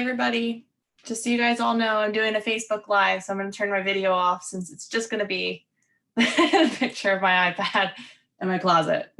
everybody. Just so you guys all know, I'm doing a Facebook Live, so I'm going to turn my video off since it's just going to be a picture of my iPad in my closet.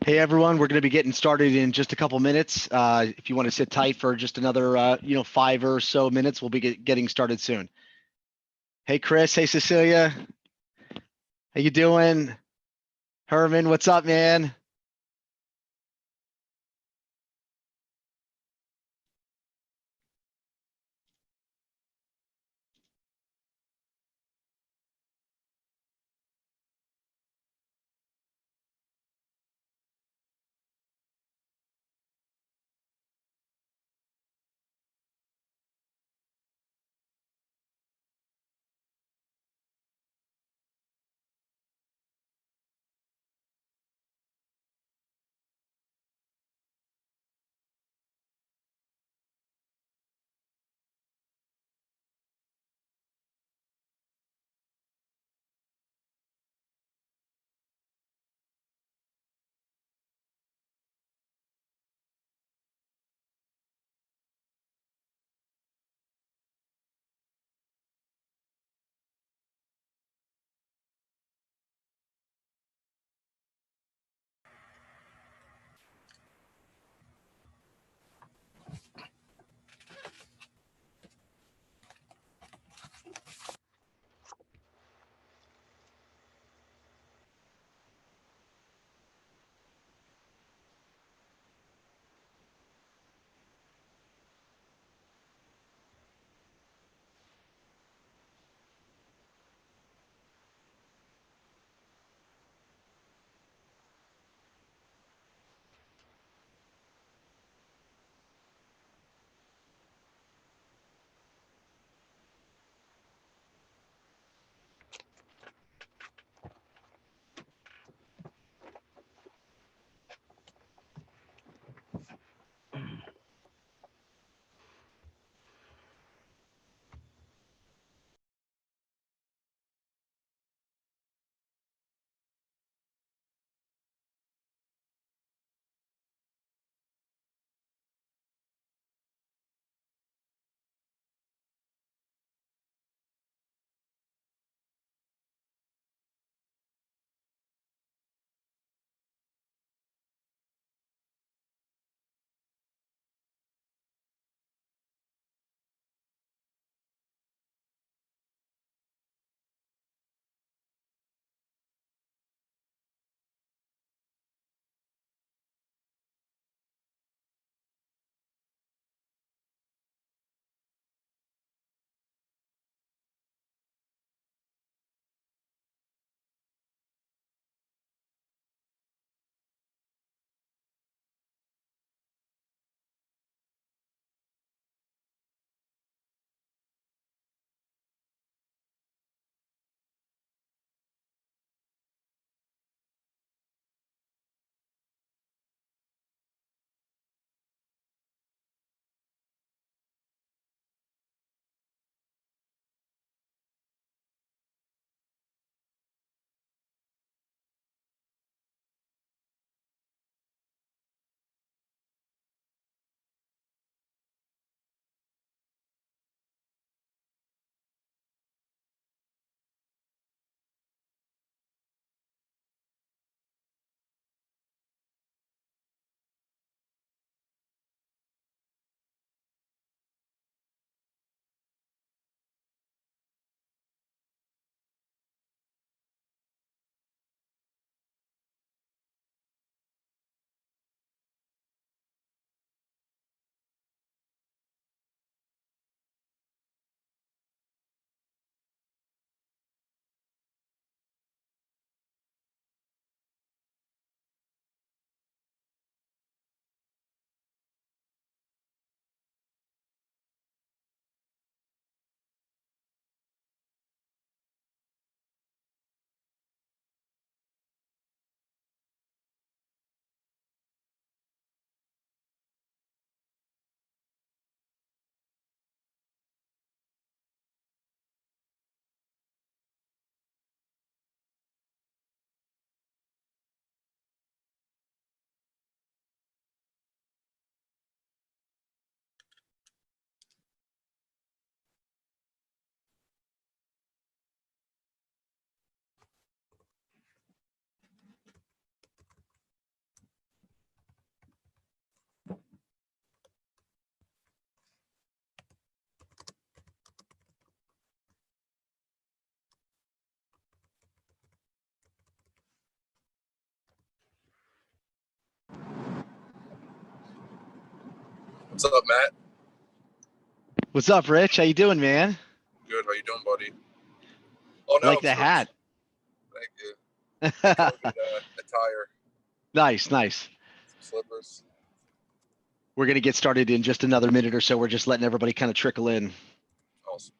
Hey everyone, we're going to be getting started in just a couple minutes. If you want to sit tight for just another, 5 or so minutes, we'll be getting started soon. Hey Chris, hey Cecilia, how you doing? Herman, what's up, man? What's up, Matt? What's up, Rich? How you doing, man? Good. How you doing, buddy? Oh, I like the hat. Thank you. COVID attire. Nice, nice. Some slippers. We're going to get started in just another minute or so. We're just letting everybody kind of trickle in. Awesome.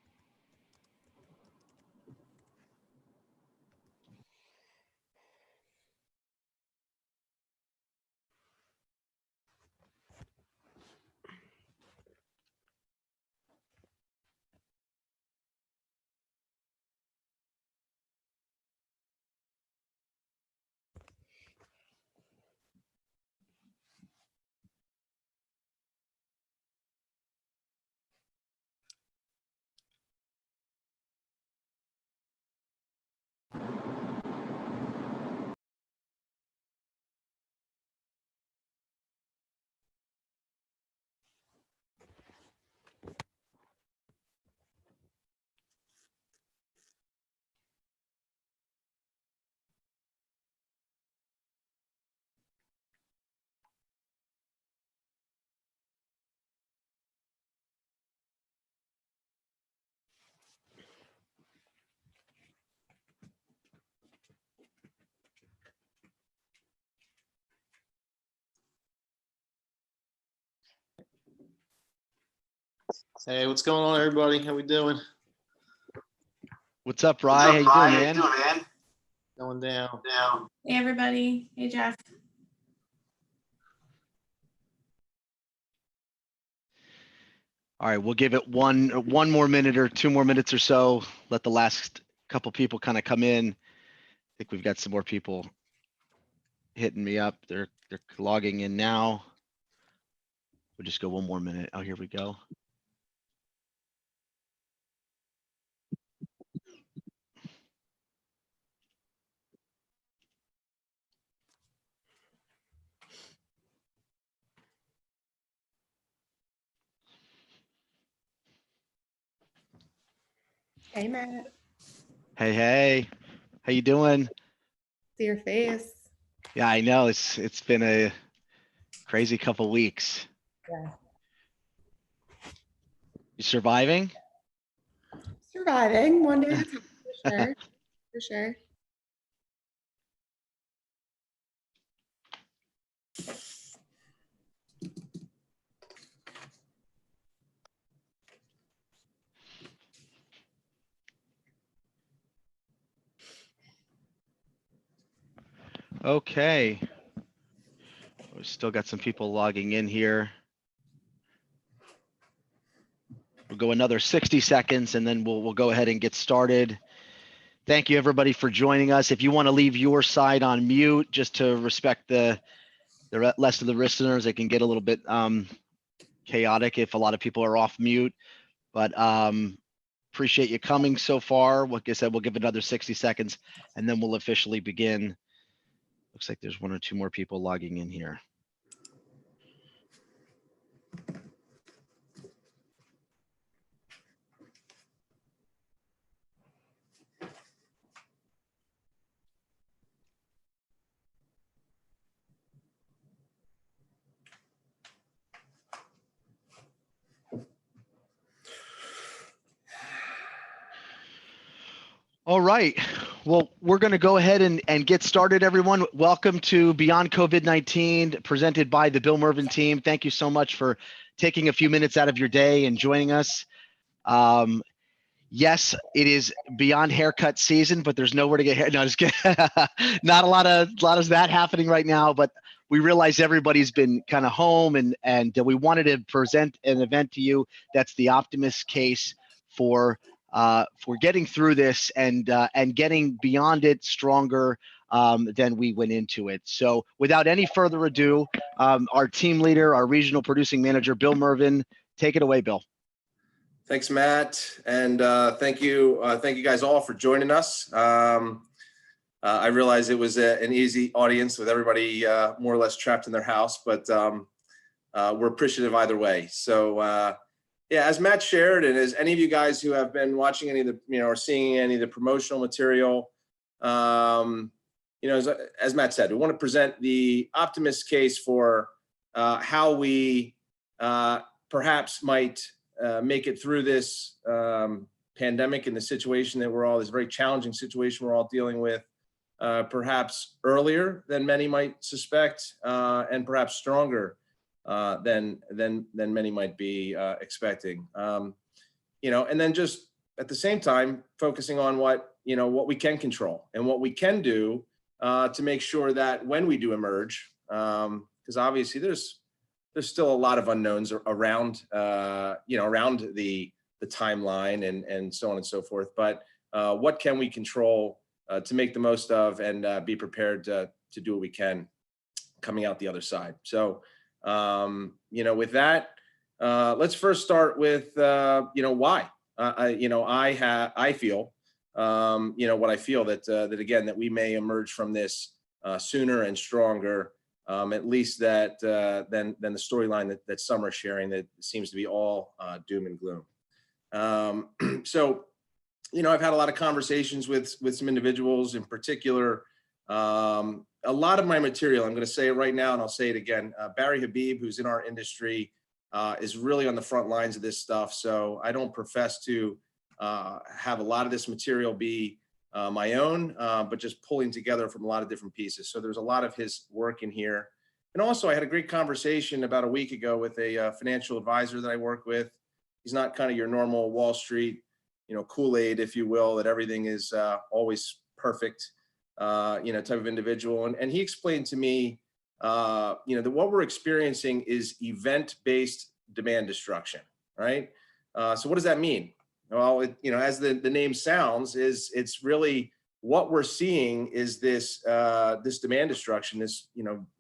Hey, what's going on, everybody? How we doing? What's up, Rye? How you doing, man? Going down. Hey, everybody. Hey, Jeff. All right, we'll give it one more minute or 2 more minutes or so. Let the last couple people kind of come in. I think we've got some more people hitting me up. They're logging in now. We'll just go 1 more minute. Oh, here we go. Hey, Matt. Hey, how you doing? See your face. Yeah, I know it's been a crazy couple weeks. Yeah. You surviving? Surviving one day at a time, for sure. For sure. Okay. We still got some people logging in here. We'll go another 60 seconds and then we'll go ahead and get started. Thank you, everybody, for joining us. If you want to leave your side on mute, just to respect the rest of the listeners, it can get a little bit chaotic if a lot of people are off mute. But appreciate you coming so far. Like I said, we'll give it another 60 seconds and then we'll officially begin. Looks like there's 1 or 2 more people logging in here. All right. Well, we're going to go ahead and get started, everyone. Welcome to Beyond COVID-19, presented by the Bill Mervyn team. Thank you so much for taking a few minutes out of your day and joining us. Yes, it is beyond haircut season, but there's nowhere to get hair. No, just kidding. Not a lot of that happening right now, but we realize everybody's been kind of home and we wanted to present an event to you that's the optimist case for getting through this and getting beyond it stronger than we went into it. So without any further ado, our team leader, our regional producing manager, Bill Mervyn, take it away, Bill. Thanks, Matt, and thank you guys all for joining us. I realize it was an easy audience with everybody more or less trapped in their house, but we're appreciative either way. So yeah, as Matt shared, and as any of you guys who have been watching any of the, or seeing any of the promotional material, as Matt said, we want to present the optimist case for how we perhaps might make it through this pandemic and the situation that we're all, this very challenging situation we're all dealing with, perhaps earlier than many might suspect, and perhaps stronger than many might be expecting. And then just at the same time, focusing on what we can control and what we can do to make sure that when we do emerge, because obviously there's still a lot of unknowns around around the timeline and so on and so forth. But what can we control to make the most of and be prepared to do what we can coming out the other side? So with that, let's first start with why. I feel what I feel that again that we may emerge from this sooner and stronger, at least than the storyline that some are sharing that seems to be all doom and gloom. So I've had a lot of conversations with some individuals in particular. A lot of my material, I'm going to say it right now and I'll say it again. Barry Habib, who's in our industry, is really on the front lines of this stuff. So I don't profess to have a lot of this material be my own, but just pulling together from a lot of different pieces. So there's a lot of his work in here. And also I had a great conversation about a week ago with a financial advisor that I work with. He's not kind of your normal Wall Street, Kool-Aid, if you will, that everything is always perfect, type of individual. And he explained to me, that what we're experiencing is event-based demand destruction, right? So what does that mean? Well, as the name sounds, it's really what we're seeing is this demand destruction, this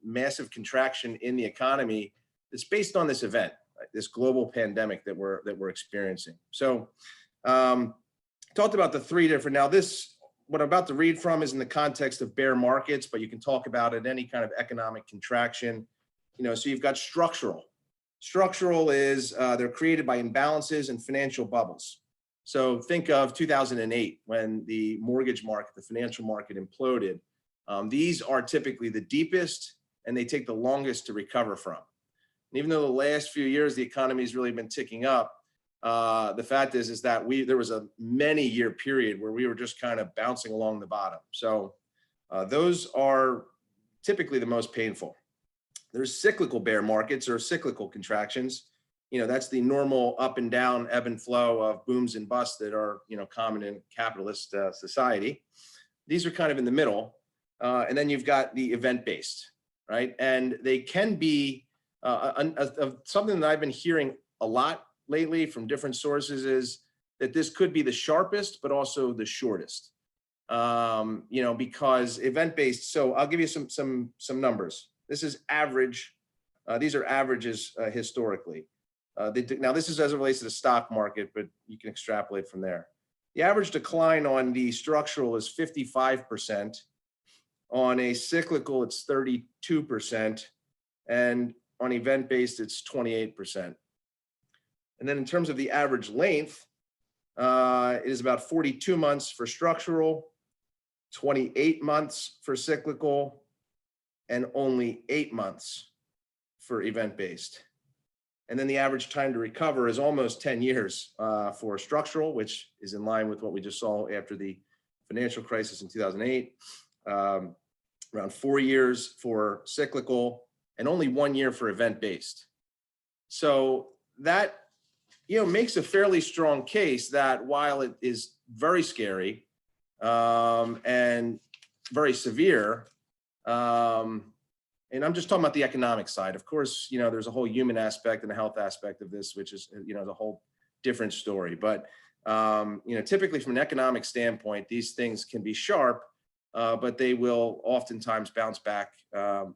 massive contraction in the economy that's based on this event, right? This global pandemic that we're experiencing. So talked about the three different. Now what I'm about to read from is in the context of bear markets, but you can talk about it any kind of economic contraction. So you've got structural. Structural is they're created by imbalances and financial bubbles. So think of 2008 when the mortgage market, the financial market imploded. These are typically the deepest and they take the longest to recover from. And even though the last few years the economy has really been ticking up, the fact is that there was a many-year period where we were just kind of bouncing along the bottom. So those are typically the most painful. There's cyclical bear markets or cyclical contractions. That's the normal up and down ebb and flow of booms and busts that are common in capitalist society. These are kind of in the middle, and then you've got the event-based, right? And they can be something that I've been hearing a lot lately from different sources is that this could be the sharpest, but also the shortest, because event-based. So I'll give you some numbers. This is average. These are averages historically. Now this is as it relates to the stock market, but you can extrapolate from there. The average decline on the structural is 55%. On a cyclical, it's 32%. And on event-based, it's 28%. And then in terms of the average length, it is about 42 months for structural, 28 months for cyclical, and only 8 months for event-based. And then the average time to recover is almost 10 years for structural, which is in line with what we just saw after the financial crisis in 2008. Around 4 years for cyclical and only 1 year for event-based. So that makes a fairly strong case that while it is very scary and very severe, and I'm just talking about the economic side. Of course, there's a whole human aspect and a health aspect of this, which is, the whole different story. But, typically from an economic standpoint, these things can be sharp, but they will oftentimes bounce back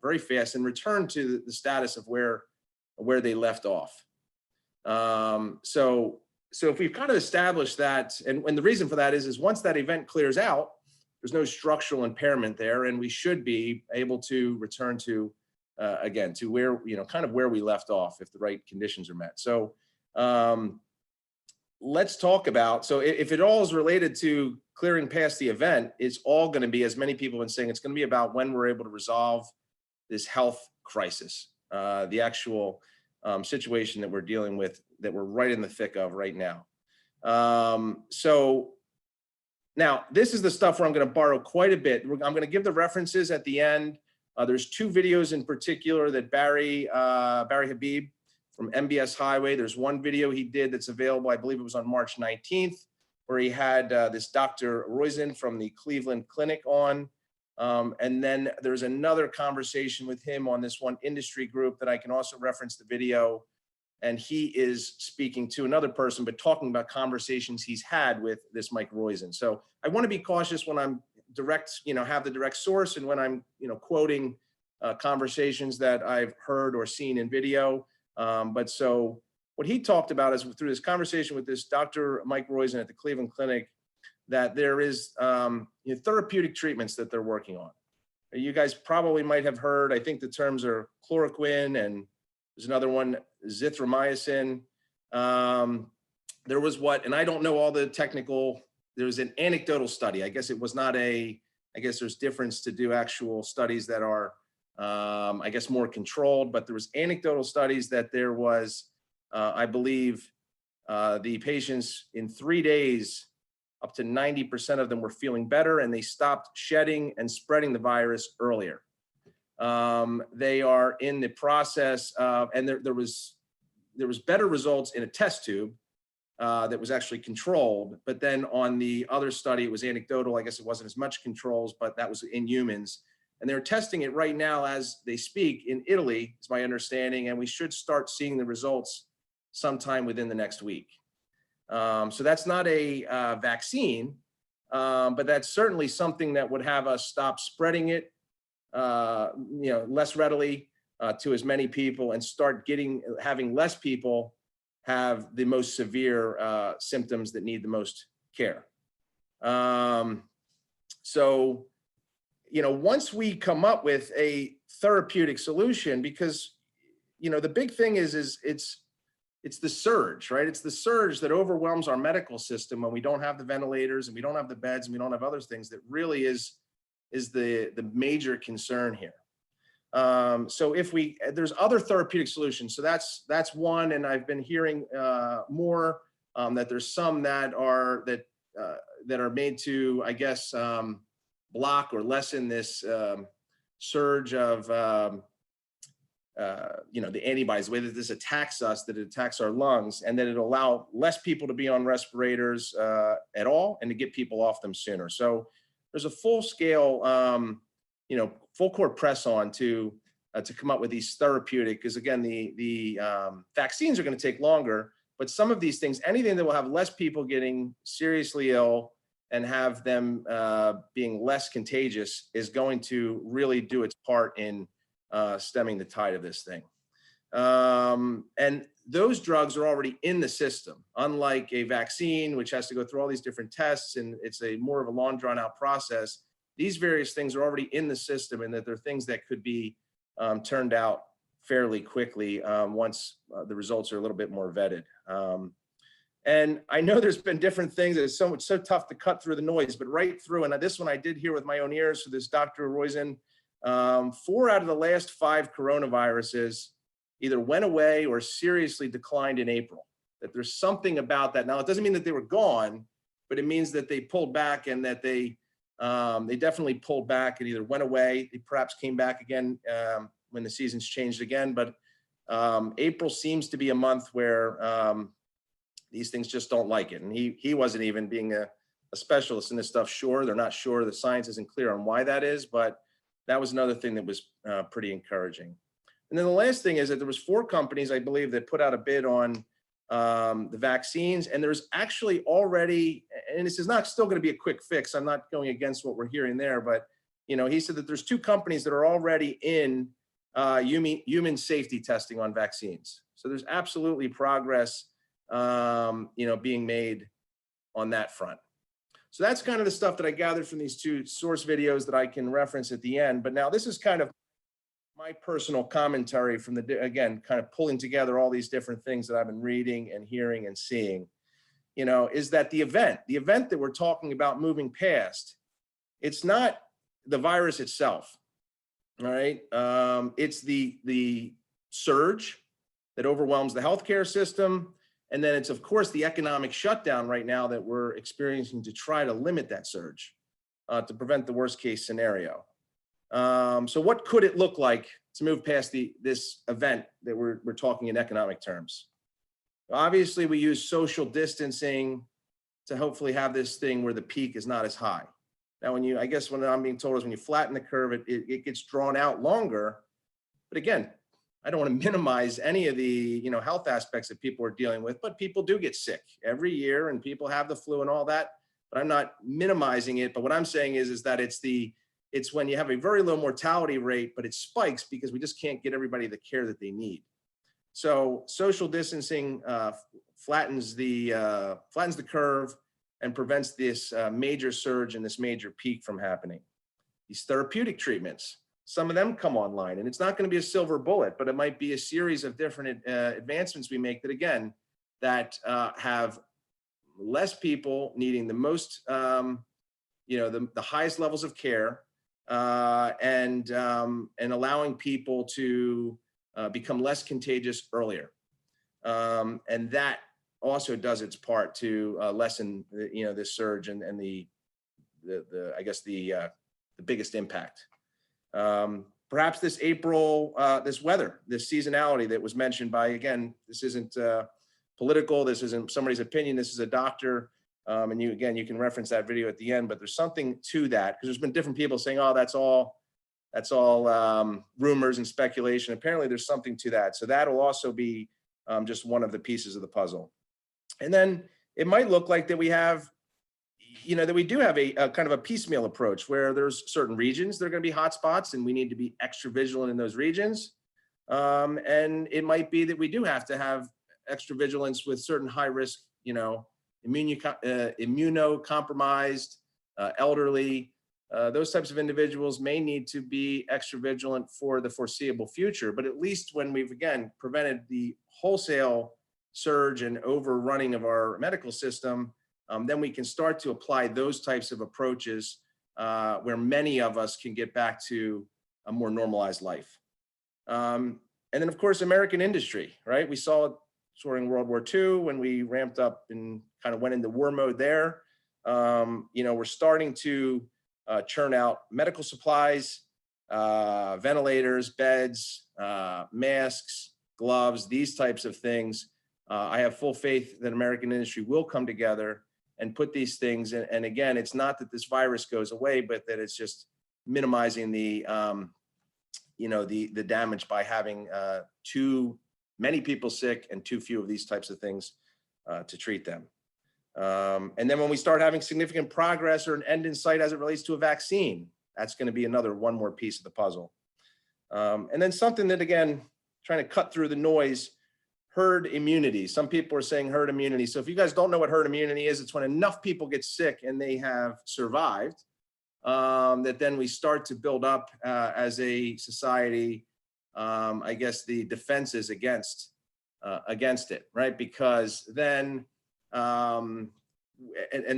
very fast and return to the status of where they left off. So if we've kind of established that, and the reason for that is once that event clears out, there's no structural impairment there, and we should be able to return to, again, to where, kind of where we left off if the right conditions are met. So let's talk about, so if it all is related to clearing past the event, it's all going to be, as many people have been saying, it's going to be about when we're able to resolve this health crisis, the actual situation that we're dealing with, that we're right in the thick of right now. So now this is the stuff where I'm going to borrow quite a bit. I'm going to give the references at the end. There's two videos in particular that Barry Habib from MBS Highway. There's one video he did that's available, I believe it was on March 19th, where he had this Dr. Roizen from the Cleveland Clinic on. And then there's another conversation with him on this one industry group that I can also reference the video. And he is speaking to another person, but talking about conversations he's had with this Mike Roizen. So I want to be cautious when I'm direct, have the direct source, and when I'm, quoting conversations that I've heard or seen in video. But so what he talked about is through this conversation with this Dr. Mike Roizen at the Cleveland Clinic, that there is therapeutic treatments that they're working on. You guys probably might have heard, I think the terms are chloroquine, and there's another one, zithromycin. There was and I don't know all the technical, there was an anecdotal study. I guess it was not I guess there's difference to do actual studies that are, I guess, more controlled, but there was anecdotal studies that there was, I believe, the patients in 3 days, up to 90% of them were feeling better, and they stopped shedding and spreading the virus earlier. They are in the process of, and there was better results in a test tube that was actually controlled, but then on the other study, it was anecdotal. I guess it wasn't as much controls, but that was in humans. And they're testing it right now as they speak in Italy, is my understanding, and we should start seeing the results sometime within the next week. So that's not a vaccine, but that's certainly something that would have us stop spreading it, less readily to as many people, and start having less people have the most severe symptoms that need the most care. So, once we come up with a therapeutic solution, because, the big thing is it's the surge, right? It's the surge that overwhelms our medical system when we don't have the ventilators and we don't have the beds and we don't have other things that really is the major concern here. So there's other therapeutic solutions. So that's one, and I've been hearing more that there's some that are made to, I guess, block or lessen this surge of the antibodies, the way that this attacks us, that it attacks our lungs, and that it'll allow less people to be on respirators at all, and to get people off them sooner. So there's a full scale, full court press on to come up with these therapeutic, because again, the vaccines are going to take longer, but some of these things, anything that will have less people getting seriously ill and have them being less contagious, is going to really do its part in stemming the tide of this thing. And those drugs are already in the system, unlike a vaccine, which has to go through all these different tests, and it's more of a long drawn out process. These various things are already in the system, and that they're things that could be turned out fairly quickly once the results are a little bit more vetted. And I know there's been different things. It's so tough to cut through the noise, but right through, and this one I did hear with my own ears. So this Dr. Roizen, 4 out of the last 5 coronaviruses either went away or seriously declined in April. That there's something about that. Now, it doesn't mean that they were gone, but it means that they pulled back, and that they definitely pulled back and either went away. They perhaps came back again when the seasons changed again. But April seems to be a month where these things just don't like it. And he wasn't even, being a specialist in this stuff, sure. They're not sure. The science isn't clear on why that is, but that was another thing that was pretty encouraging. And then the last thing is that there was 4 companies, I believe, that put out a bid on the vaccines. And there's actually already, and this is not still going to be a quick fix. I'm not going against what we're hearing there, but he said that there's 2 companies that are already in human safety testing on vaccines. So there's absolutely progress, being made on that front. So that's kind of the stuff that I gathered from these 2 source videos that I can reference at the end. But now this is kind of my personal commentary from again, kind of pulling together all these different things that I've been reading and hearing and seeing, is that the event that we're talking about moving past, it's not the virus itself. All right. It's the surge, that overwhelms the healthcare system. And then it's, of course, the economic shutdown right now that we're experiencing to try to limit that surge, to prevent the worst case scenario. So what could it look like to move past this event that we're talking in economic terms? Obviously, we use social distancing to hopefully have this thing where the peak is not as high. Now, I guess what I'm being told is when you flatten the curve, it gets drawn out longer. But again, I don't want to minimize any of the health aspects that people are dealing with, but people do get sick every year and people have the flu and all that. But I'm not minimizing it. But what I'm saying is that it's when you have a very low mortality rate, but it spikes because we just can't get everybody the care that they need. So social distancing flattens the curve and prevents this major surge and this major peak from happening. These therapeutic treatments, some of them come online, and it's not going to be a silver bullet, but it might be a series of different advancements we make that, again, that have less people needing the most, the highest levels of care, and allowing people to become less contagious earlier. And that also does its part to lessen this surge and the biggest impact. Perhaps this April, this weather, this seasonality that was mentioned by, again, this isn't political, this isn't somebody's opinion, this is a doctor. And you can reference that video at the end, but there's something to that, because there's been different people saying, oh, that's all rumors and speculation. Apparently there's something to that. So that'll also be just one of the pieces of the puzzle. And then it might look like that we have, that we do have a kind of a piecemeal approach where there's certain regions that are going to be hotspots and we need to be extra vigilant in those regions. And it might be that we do have to have extra vigilance with certain high risk, immunocompromised, elderly, those types of individuals may need to be extra vigilant for the foreseeable future. But at least when we've, again, prevented the wholesale surge and overrunning of our medical system, then we can start to apply those types of approaches where many of us can get back to a more normalized life. And then, of course, American industry, right? We saw it during World War II when we ramped up and kind of went into war mode there. We're starting to churn out medical supplies, ventilators, beds, masks, gloves, these types of things. I have full faith that American industry will come together and put these things in. And again, it's not that this virus goes away, but that it's just minimizing the damage by having too many people sick and too few of these types of things to treat them. And then when we start having significant progress or an end in sight as it relates to a vaccine, that's going to be one more piece of the puzzle. And then something that, again, trying to cut through the noise, herd immunity. Some people are saying herd immunity. So if you guys don't know what herd immunity is, it's when enough people get sick and they have survived, that then we start to build up as a society, the defenses against it, right? Because then, and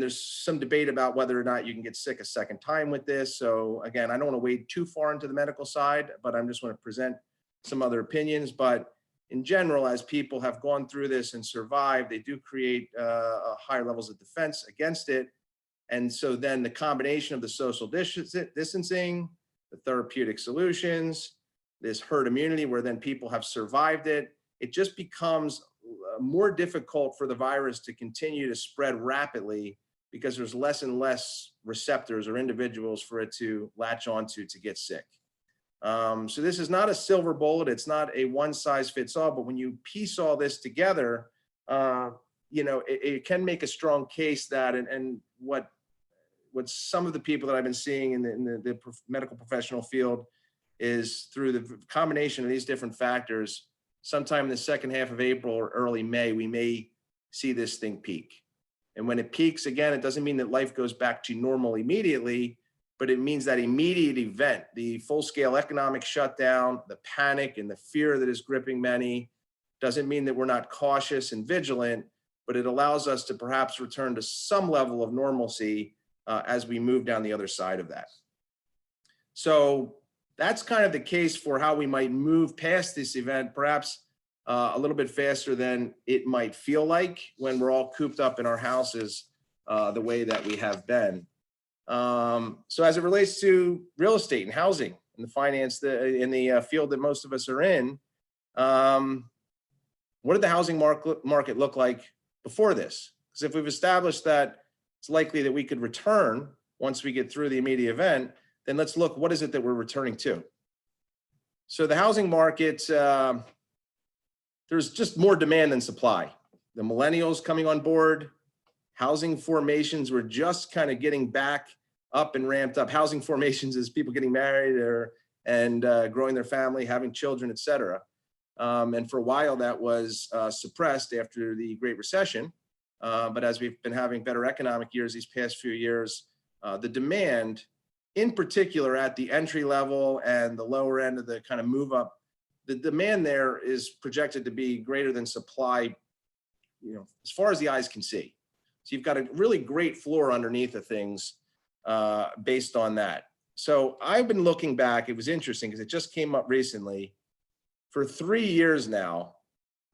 there's some debate about whether or not you can get sick a second time with this. So again, I don't want to wade too far into the medical side, but I'm just want to present some other opinions. But in general, as people have gone through this and survived, they do create higher levels of defense against it. And so then the combination of the social distancing, the therapeutic solutions, this herd immunity where then people have survived it, it just becomes more difficult for the virus to continue to spread rapidly because there's less and less receptors or individuals for it to latch onto to get sick. So this is not a silver bullet. It's not a one size fits all, but when you piece all this together, it can make a strong case that, and what some of the people that I've been seeing in the medical professional field is through the combination of these different factors, sometime in the second half of April or early May, we may see this thing peak. And when it peaks, again, it doesn't mean that life goes back to normal immediately, but it means that immediate event, the full-scale economic shutdown, the panic and the fear that is gripping many, doesn't mean that we're not cautious and vigilant, but it allows us to perhaps return to some level of normalcy as we move down the other side of that. So that's kind of the case for how we might move past this event. Perhaps a little bit faster than it might feel like when we're all cooped up in our houses the way that we have been. So as it relates to real estate and housing and the finance in the field that most of us are in, what did the housing market look like before this? Because if we've established that it's likely that we could return once we get through the immediate event, then let's look, what is it that we're returning to? So the housing market, there's just more demand than supply. The millennials coming on board, housing formations were just kind of getting back up and ramped up. Housing formations is people getting married and growing their family, having children, et cetera. And for a while that was suppressed after the Great Recession. But as we've been having better economic years these past few years, the demand, in particular at the entry level and the lower end of the kind of move up, the demand there is projected to be greater than supply, as far as the eyes can see. So you've got a really great floor underneath of things based on that. So I've been looking back, it was interesting because it just came up recently. For 3 years now,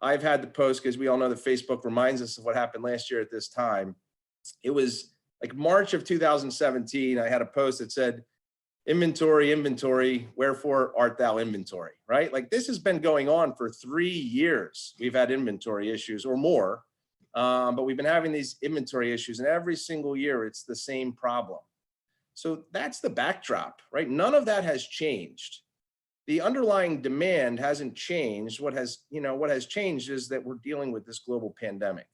I've had the post, because we all know that Facebook reminds us of what happened last year at this time. It was like March of 2017, I had a post that said, inventory, wherefore art thou inventory, right? Like this has been going on for 3 years. We've had inventory issues or more, but we've been having these inventory issues, and every single year it's the same problem. So that's the backdrop, right? None of that has changed. The underlying demand hasn't changed. What has changed is that we're dealing with this global pandemic.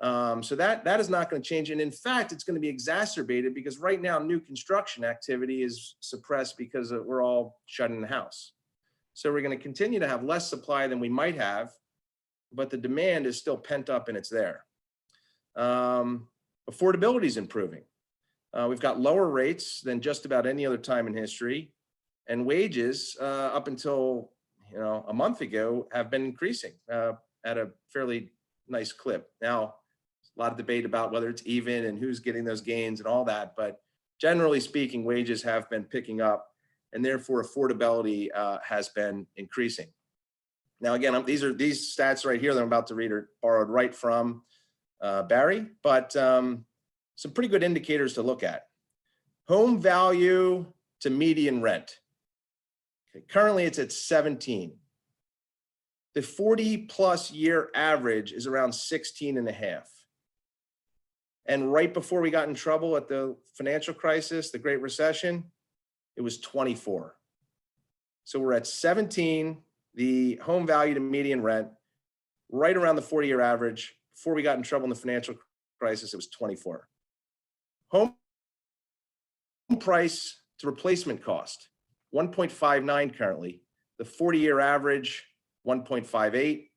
So that is not going to change. And in fact, it's going to be exacerbated because right now new construction activity is suppressed because we're all shut in the house. So we're going to continue to have less supply than we might have, but the demand is still pent up and it's there. Affordability is improving. We've got lower rates than just about any other time in history. And wages up until a month ago have been increasing at a fairly nice clip. Now, a lot of debate about whether it's even and who's getting those gains and all that, but generally speaking, wages have been picking up, and therefore affordability has been increasing. Now, again, these stats right here that I'm about to read are borrowed right from Barry, but some pretty good indicators to look at. Home value to median rent. Okay, currently it's at 17. The 40+ year average is around 16.5. And right before we got in trouble at the financial crisis, the Great Recession, it was 24. So we're at 17, the home value to median rent, right around the 40-year average. Before we got in trouble in the financial crisis, it was 24. Home price to replacement cost, 1.59 currently. The 40-year average, 1.58,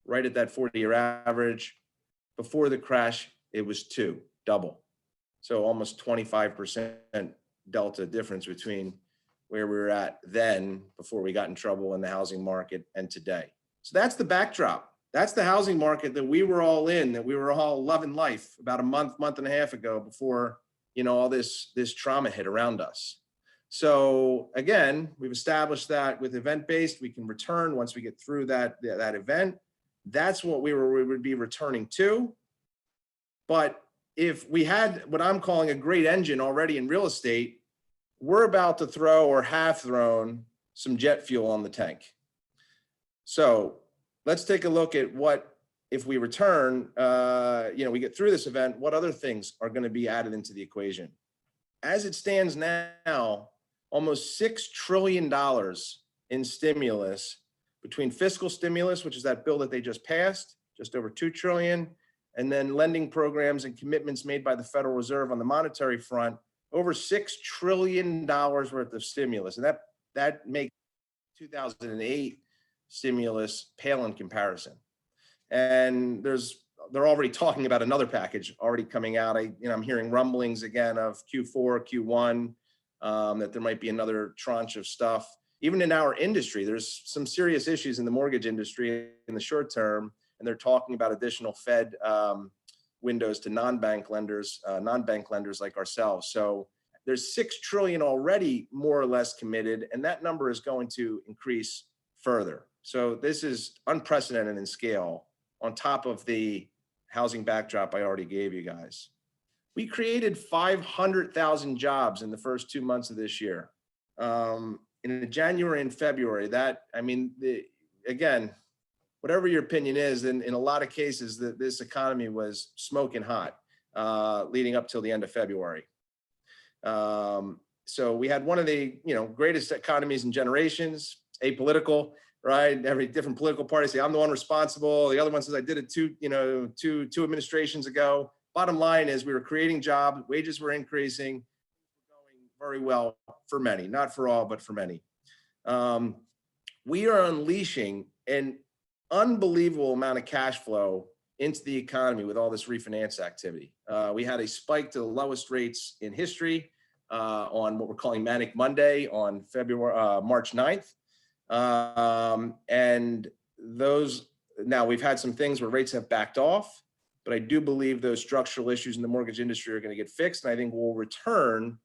right at that 40-year average. Before the crash, it was 2, double. So almost 25% delta difference between where we were at then before we got in trouble in the housing market and today. So that's the backdrop. That's the housing market that we were all in, that we were all loving life about a month and a half ago before, all this trauma hit around us. So again, we've established that with event-based, we can return once we get through that event. That's what we would be returning to. But if we had what I'm calling a great engine already in real estate, we're about to throw or have thrown some jet fuel on the tank. So let's take a look at what, if we return, we get through this event, what other things are going to be added into the equation. As it stands now, almost $6 trillion in stimulus between fiscal stimulus, which is that bill that they just passed, just over $2 trillion, and then lending programs and commitments made by the Federal Reserve on the monetary front, over $6 trillion worth of stimulus. And that makes 2008 stimulus pale in comparison. And they're already talking about another package already coming out. I'm hearing rumblings again of Q4, Q1, that there might be another tranche of stuff. Even in our industry, there's some serious issues in the mortgage industry in the short term, and they're talking about additional Fed windows to non-bank lenders like ourselves. So there's $6 trillion already more or less committed, and that number is going to increase further. So this is unprecedented in scale on top of the housing backdrop I already gave you guys. We created 500,000 jobs in the first 2 months of this year. In January and February, again, whatever your opinion is, in a lot of cases, this economy was smoking hot leading up till the end of February. So we had one of the greatest economies in generations, apolitical, right? Every different political party say, I'm the one responsible. The other one says, I did it two administrations ago. Bottom line is we were creating jobs, wages were increasing, going very well for many, not for all, but for many. We are unleashing an unbelievable amount of cash flow into the economy with all this refinance activity. We had a spike to the lowest rates in history on what we're calling Manic Monday on March 9th. And those, now we've had some things where rates have backed off, but I do believe those structural issues in the mortgage industry are going to get fixed. And I think we'll return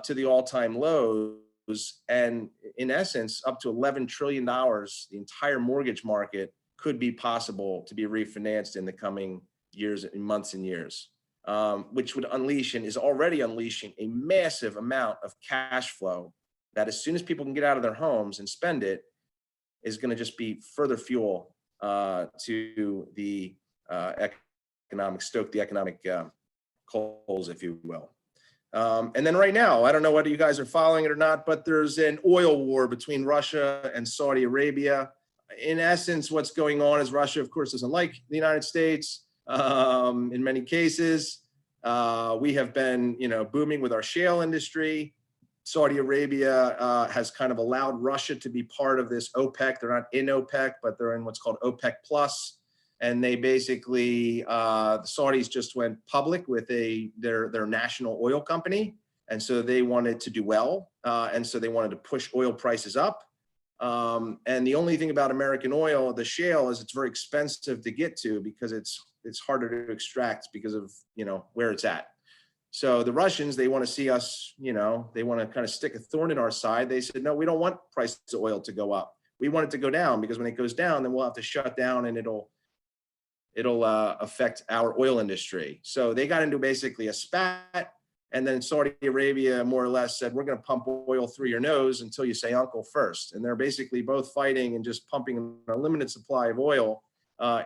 to the all-time lows, and in essence, up to $11 trillion, the entire mortgage market could be possible to be refinanced in the coming years, months and years, which would unleash and is already unleashing a massive amount of cash flow that as soon as people can get out of their homes and spend it, is going to just be further fuel to the stoke the economic coals, if you will. And then right now, I don't know whether you guys are following it or not, but there's an oil war between Russia and Saudi Arabia. In essence, what's going on is Russia, of course, doesn't like the United States in many cases. We have been, booming with our shale industry. Saudi Arabia has kind of allowed Russia to be part of this OPEC. They're not in OPEC, but they're in what's called OPEC Plus. And they basically, the Saudis just went public with their national oil company. And so they wanted to do well. And so they wanted to push oil prices up. And the only thing about American oil, the shale, is it's very expensive to get to because it's harder to extract because of, where it's at. So the Russians, they want to see us, they want to kind of stick a thorn in our side. They said, no, we don't want prices of oil to go up. We want it to go down, because when it goes down, then we'll have to shut down and it'll affect our oil industry. So they got into basically a spat, and then Saudi Arabia more or less said, we're going to pump oil through your nose until you say uncle first. And they're basically both fighting and just pumping an unlimited supply of oil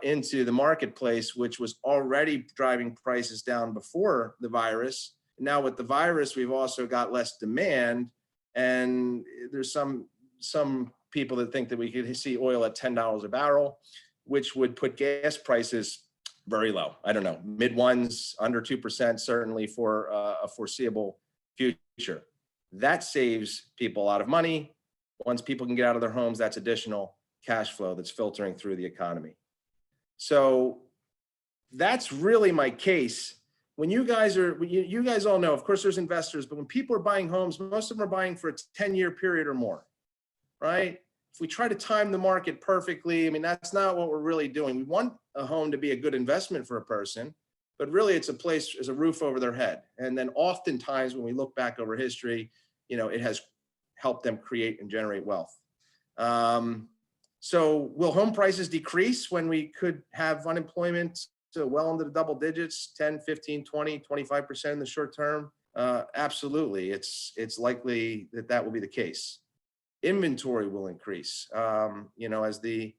into the marketplace, which was already driving prices down before the virus. Now with the virus, we've also got less demand, and there's some people that think that we could see oil at $10 a barrel, which would put gas prices very low. I don't know, mid ones, under 2%, certainly for a foreseeable future. That saves people a lot of money. Once people can get out of their homes, that's additional cash flow that's filtering through the economy. So that's really my case. When you guys all know, of course there's investors, but when people are buying homes, most of them are buying for a 10-year period or more, right? If we try to time the market perfectly, that's not what we're really doing. We want a home to be a good investment for a person, but really it's a place, as a roof over their head. And then oftentimes when we look back over history, it has helped them create and generate wealth. So will home prices decrease when we could have unemployment to well into the double digits, 10, 15, 20, 25% in the short term? Absolutely. It's likely that will be the case. Inventory will increase, as the,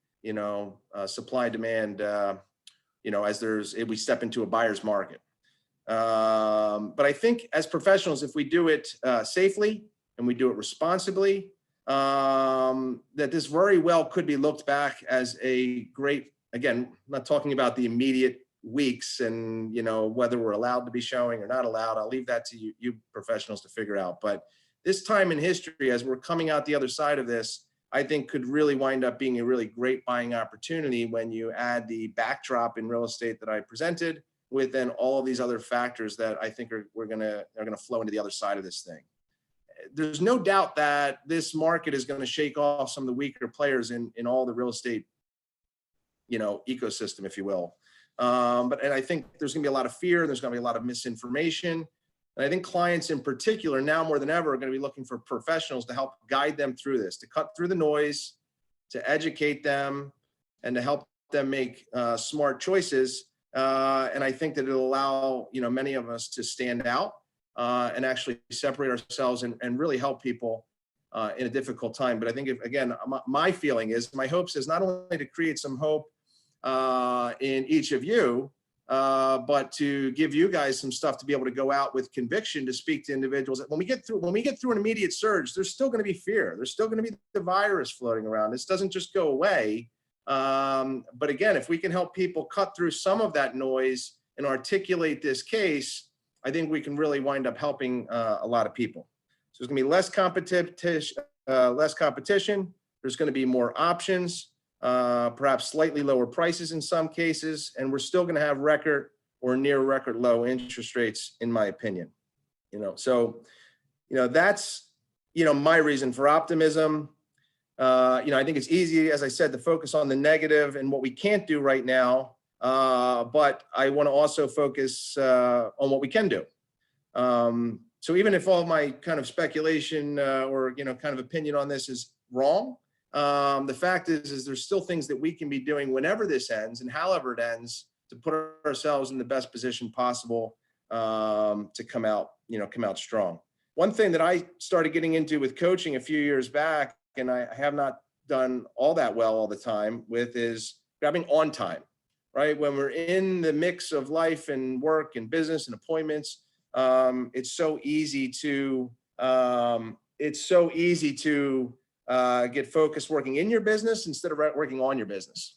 supply demand, as we step into a buyer's market. But I think as professionals, if we do it safely and we do it responsibly, that this very well could be looked back as a great, again, I'm not talking about the immediate weeks and, whether we're allowed to be showing or not allowed. I'll leave that to you professionals to figure out. But this time in history, as we're coming out the other side of this, I think could really wind up being a really great buying opportunity when you add the backdrop in real estate that I presented with then all of these other factors that I think are going to flow into the other side of this thing. There's no doubt that this market is going to shake off some of the weaker players in all the real estate, ecosystem, if you will. And I think there's going to be a lot of fear. There's going to be a lot of misinformation. And I think clients in particular, now more than ever, are going to be looking for professionals to help guide them through this, to cut through the noise, to educate them, and to help them make smart choices. And I think that it'll allow, many of us to stand out and actually separate ourselves and really help people in a difficult time. But I think, again, my feeling is, my hopes is not only to create some hope in each of you, but to give you guys some stuff to be able to go out with conviction to speak to individuals. When we get through an immediate surge, there's still going to be fear. There's still going to be the virus floating around. This doesn't just go away. But again, if we can help people cut through some of that noise and articulate this case, I think we can really wind up helping a lot of people. So there's going to be less competition. There's going to be more options. Perhaps slightly lower prices in some cases, and we're still going to have record or near record low interest rates, in my opinion. So that's my reason for optimism. I think it's easy, as I said, to focus on the negative and what we can't do right now, but I want to also focus on what we can do. So even if all my kind of speculation or kind of opinion on this is wrong, the fact is there's still things that we can be doing whenever this ends and however it ends to put ourselves in the best position possible to come out strong. One thing that I started getting into with coaching a few years back, and I have not done all that well all the time with, is grabbing on time, right? When we're in the mix of life and work and business and appointments, it's so easy to get focused working in your business instead of working on your business.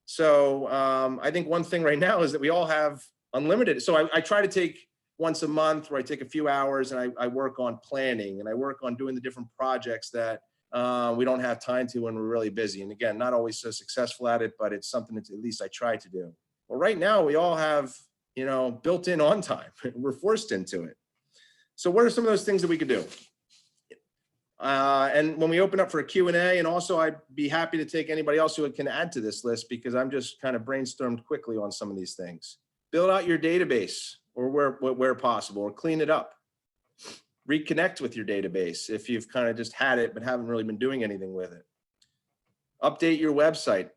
So I think one thing right now is that we all have unlimited. So I try to take once a month where I take a few hours and I work on planning and I work on doing the different projects that we don't have time to when we're really busy. And again, not always so successful at it, but it's something that at least I try to do. Well, right now we all have, built in on time. We're forced into it. So what are some of those things that we could do? And when we open up for a Q&A, and also I'd be happy to take anybody else who can add to this list, because I'm just kind of brainstormed quickly on some of these things. Build out your database or where possible, or clean it up. Reconnect with your database if you've kind of just had it but haven't really been doing anything with it. Update your website.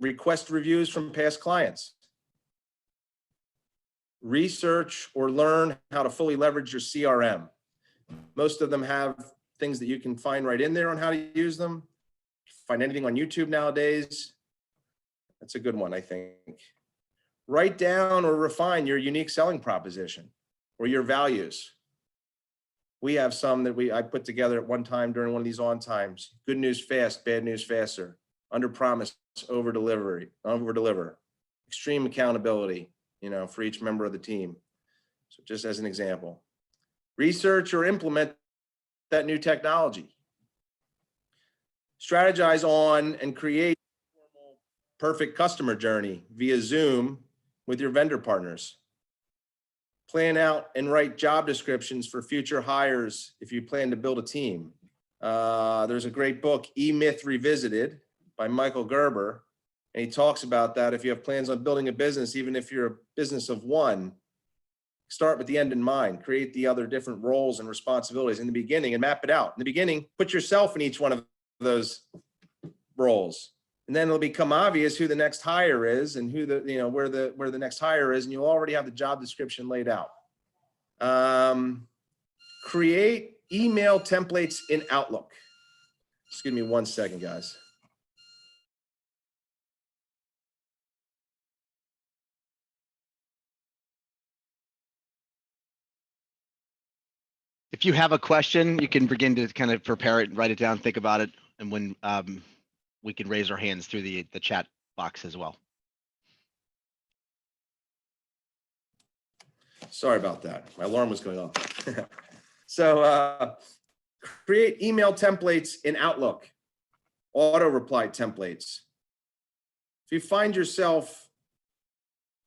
Request reviews from past clients. Research or learn how to fully leverage your CRM. Most of them have things that you can find right in there on how to use them. Find anything on YouTube nowadays. That's a good one, I think. Write down or refine your unique selling proposition or your values. We have some that I put together at one time during one of these on times. Good news fast, bad news faster. Under promise, over deliver. Extreme accountability, for each member of the team. So just as an example. Research or implement that new technology. Strategize on and create a perfect customer journey via Zoom with your vendor partners. Plan out and write job descriptions for future hires if you plan to build a team. There's a great book, E-Myth Revisited, by Michael Gerber, and he talks about that. If you have plans on building a business, even if you're a business of one, start with the end in mind. Create the other different roles and responsibilities in the beginning and map it out. In the beginning, put yourself in each one of those roles. And then it'll become obvious who the next hire is and who where the next hire is, and you'll already have the job description laid out. Create email templates in Outlook. Just give me 1 second, guys. If you have a question, you can begin to kind of prepare it and write it down, think about it, and when we can raise our hands through the chat box as well. Sorry about that. My alarm was going off. So create email templates in Outlook, auto reply templates. If you find yourself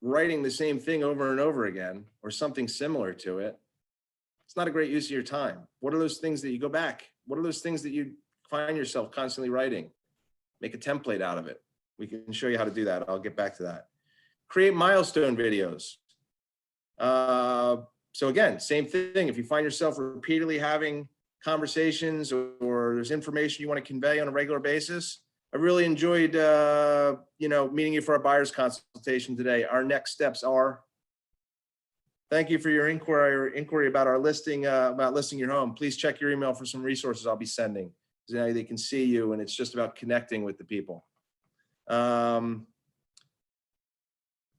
writing the same thing over and over again or something similar to it, it's not a great use of your time. What are those things that you go back? What are those things that you find yourself constantly writing? Make a template out of it. We can show you how to do that. I'll get back to that. Create milestone videos. So again, same thing. If you find yourself repeatedly having conversations or there's information you want to convey on a regular basis, I really enjoyed, meeting you for our buyer's consultation today. Our next steps are, thank you for your inquiry about our listing, about listing your home. Please check your email for some resources I'll be sending. So now they can see you, and it's just about connecting with the people.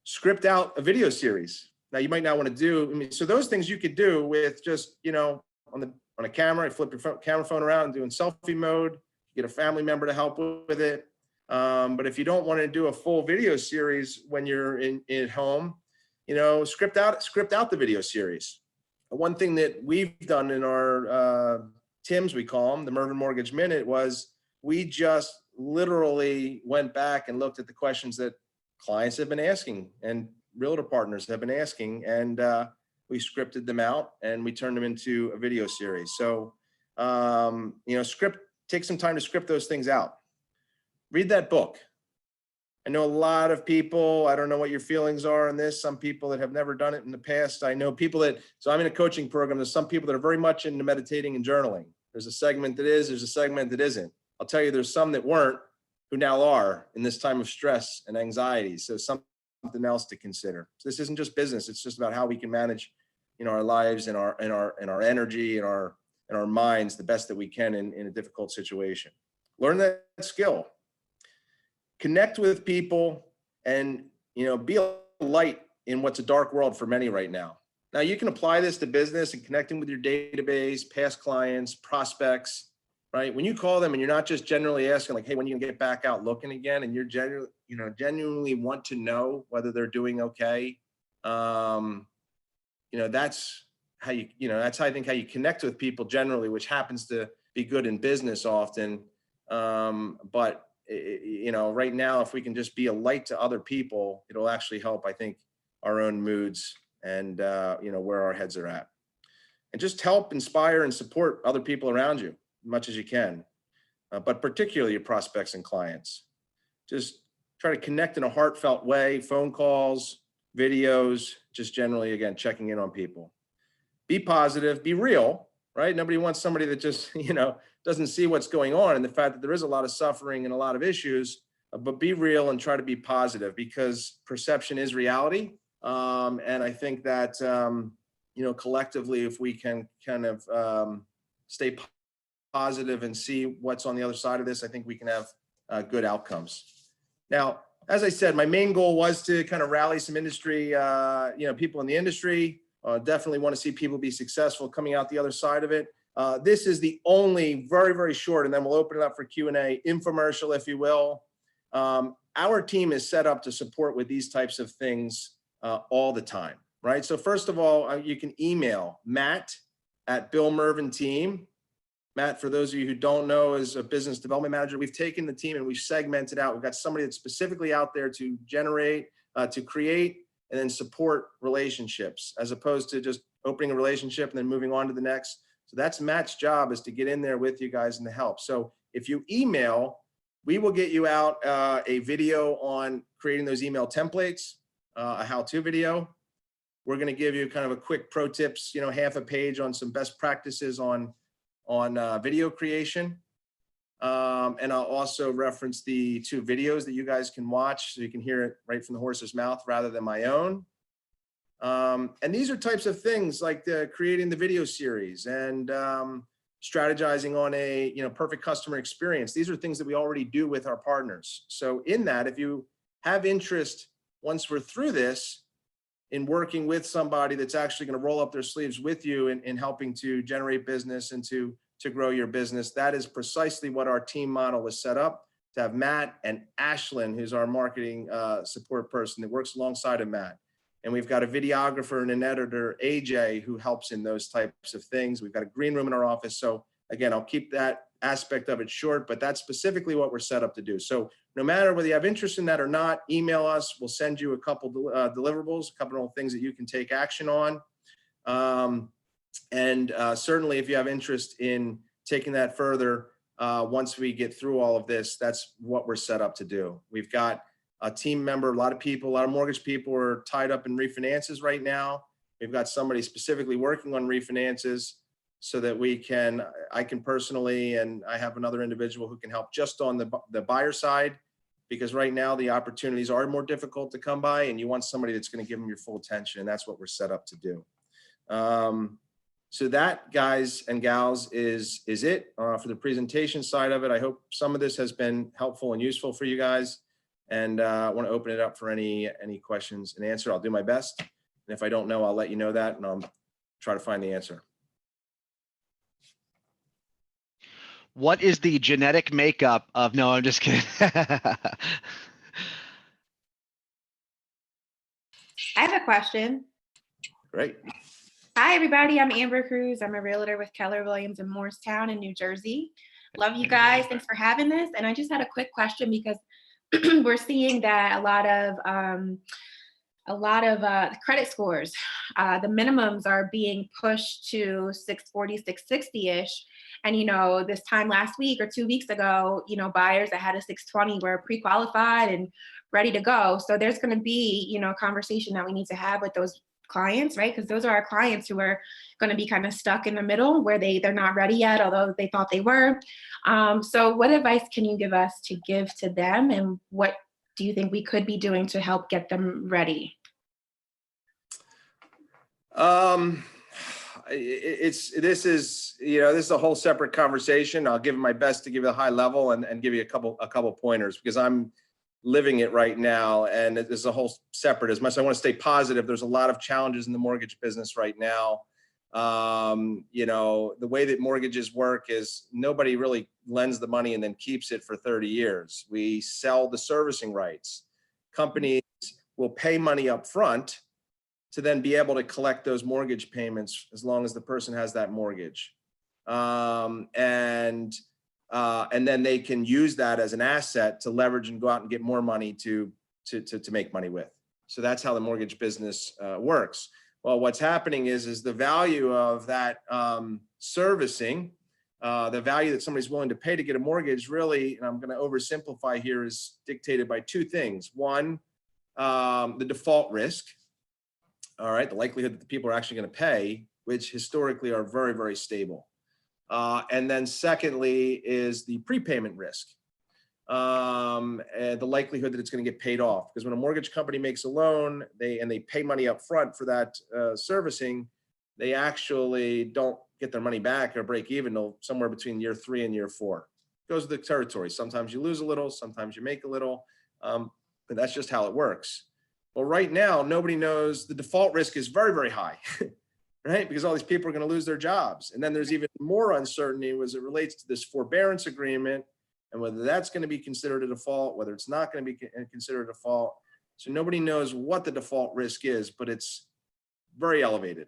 Script out a video series. Now you might not want to do, so those things you could do with just, on a camera, flip your camera phone around and doing selfie mode, get a family member to help with it. But if you don't want to do a full video series when you're at home, script out the video series. One thing that we've done in our TIMs, we call them, the Mervyn Mortgage Minute, was we just literally went back and looked at the questions that clients have been asking and realtor partners have been asking, and we scripted them out and we turned them into a video series. So, take some time to script those things out. Read that book. I know a lot of people, I don't know what your feelings are on this. Some people that have never done it in the past. I know people so I'm in a coaching program. There's some people that are very much into meditating and journaling. There's a segment that is, there's a segment that isn't. I'll tell you, there's some that weren't, who now are in this time of stress and anxiety. So something else to consider. So this isn't just business. It's just about how we can manage, our lives and our energy and our minds the best that we can in a difficult situation. Learn that skill. Connect with people and, be a light in what's a dark world for many right now. Now you can apply this to business and connecting with your database, past clients, prospects, right? When you call them and you're not just generally asking like, hey, when are you gonna get back out looking again? And you're genuinely want to know whether they're doing okay. That's how that's how I think how you connect with people generally, which happens to be good in business often. But right now, if we can just be a light to other people, it'll actually help, I think, our own moods and, where our heads are at. And just help inspire and support other people around you as much as you can, but particularly your prospects and clients. Just try to connect in a heartfelt way, phone calls, videos, just generally, again, checking in on people. Be positive, be real, right? Nobody wants somebody that just, doesn't see what's going on and the fact that there is a lot of suffering and a lot of issues, but be real and try to be positive because perception is reality. And I think that, collectively, if we can kind of stay positive and see what's on the other side of this, I think we can have good outcomes. Now, as I said, my main goal was to kind of rally some industry, people in the industry. Definitely want to see people be successful coming out the other side of it. This is the only very, very short, and then we'll open it up for Q&A, infomercial, if you will. Our team is set up to support with these types of things all the time, right? So first of all, you can email Matt at Bill Mervyn Team. Matt, for those of you who don't know, is a business development manager. We've taken the team and we've segmented out. We've got somebody that's specifically out there to generate, to create, and then support relationships, as opposed to just opening a relationship and then moving on to the next. So that's Matt's job, is to get in there with you guys and to help. So if you email, we will get you out a video on creating those email templates, a how-to video. We're going to give you kind of a quick pro tips, half a page on some best practices on video creation. And I'll also reference the 2 videos that you guys can watch so you can hear it right from the horse's mouth rather than my own. And these are types of things like creating the video series and strategizing on a perfect customer experience. These are things that we already do with our partners. So in that, if you have interest, once we're through this, in working with somebody that's actually going to roll up their sleeves with you in helping to generate business and to grow your business, that is precisely what our team model was set up to have. Matt and Ashlyn, who's our marketing support person that works alongside of Matt. And we've got a videographer and an editor, AJ, who helps in those types of things. We've got a green room in our office. So again, I'll keep that aspect of it short, but that's specifically what we're set up to do. So no matter whether you have interest in that or not, email us. We'll send you a couple deliverables, a couple of things that you can take action on. Certainly if you have interest in taking that further, once we get through all of this, that's what we're set up to do. We've got a team member, a lot of mortgage people are tied up in refinances right now. We've got somebody specifically working on refinances. so that I can personally, and I have another individual who can help just on the buyer side, because right now the opportunities are more difficult to come by, and you want somebody that's going to give them your full attention, and that's what we're set up to do. So that, guys and gals, is it for the presentation side of it. I hope some of this has been helpful and useful for you guys, and I want to open it up for any questions and answer. I'll do my best, and if I don't know, I'll let you know that, and I'll try to find the answer. What is the genetic makeup of, no, I'm just kidding. I have a question. Great. Hi, everybody. I'm Amber Cruz. I'm a realtor with Keller Williams in Morristown in New Jersey. Love you guys. Thanks for having this. And I just had a quick question, because we're seeing that a lot of credit scores, the minimums are being pushed to 640, 660-ish. And, you know, this time last week or 2 weeks ago, you know, buyers that had a 620 were pre-qualified and ready to go. So there's going to be, you know, a conversation that we need to have with those clients, right? Because those are our clients who are going to be kind of stuck in the middle where they're not ready yet, although they thought they were. So what advice can you give us to give to them, and what do you think we could be doing to help get them ready? This is a whole separate conversation. I'll give my best to give it a high level and give you a couple pointers, because I'm living it right now, and it is a whole separate. As much as I want to stay positive, there's a lot of challenges in the mortgage business right now. You know, the way that mortgages work is nobody really lends the money and then keeps it for 30 years. We sell the servicing rights. Companies will pay money up front to then be able to collect those mortgage payments as long as the person has that mortgage. And then they can use that as an asset to leverage and go out and get more money to make money with. So that's how the mortgage business works. Well, what's happening is the value of that servicing, the value that somebody's willing to pay to get a mortgage, really, and I'm going to oversimplify here, is dictated by two things. One, the default risk. All right, the likelihood that the people are actually going to pay, which historically are very, very stable. And then secondly is the prepayment risk, and the likelihood that it's going to get paid off. Because when a mortgage company makes a loan, they pay money up front for that servicing, they actually don't get their money back or break even till somewhere between year 3 and year 4. It goes with the territory. Sometimes you lose a little, sometimes you make a little, but that's just how it works. Well, right now, nobody knows. The default risk is very, very high. Right? Because all these people are going to lose their jobs. And then there's even more uncertainty as it relates to this forbearance agreement and whether that's going to be considered a default, whether it's not going to be considered a default. So nobody knows what the default risk is, but it's very elevated.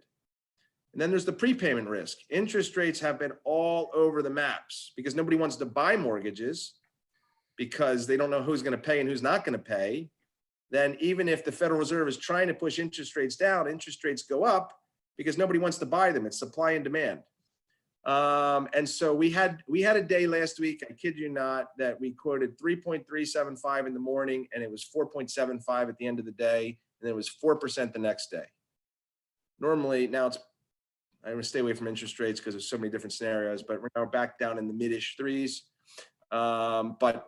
And then there's the prepayment risk. Interest rates have been all over the maps because nobody wants to buy mortgages because they don't know who's going to pay and who's not going to pay. Then even if the Federal Reserve is trying to push interest rates down, interest rates go up, because nobody wants to buy them. It's supply and demand. And so we had a day last week, I kid you not, that we quoted 3.375 in the morning, and it was 4.75 at the end of the day, and it was 4% the next day. Normally, now I'm going to stay away from interest rates because there's so many different scenarios, but we're now back down in the mid-ish 3s. But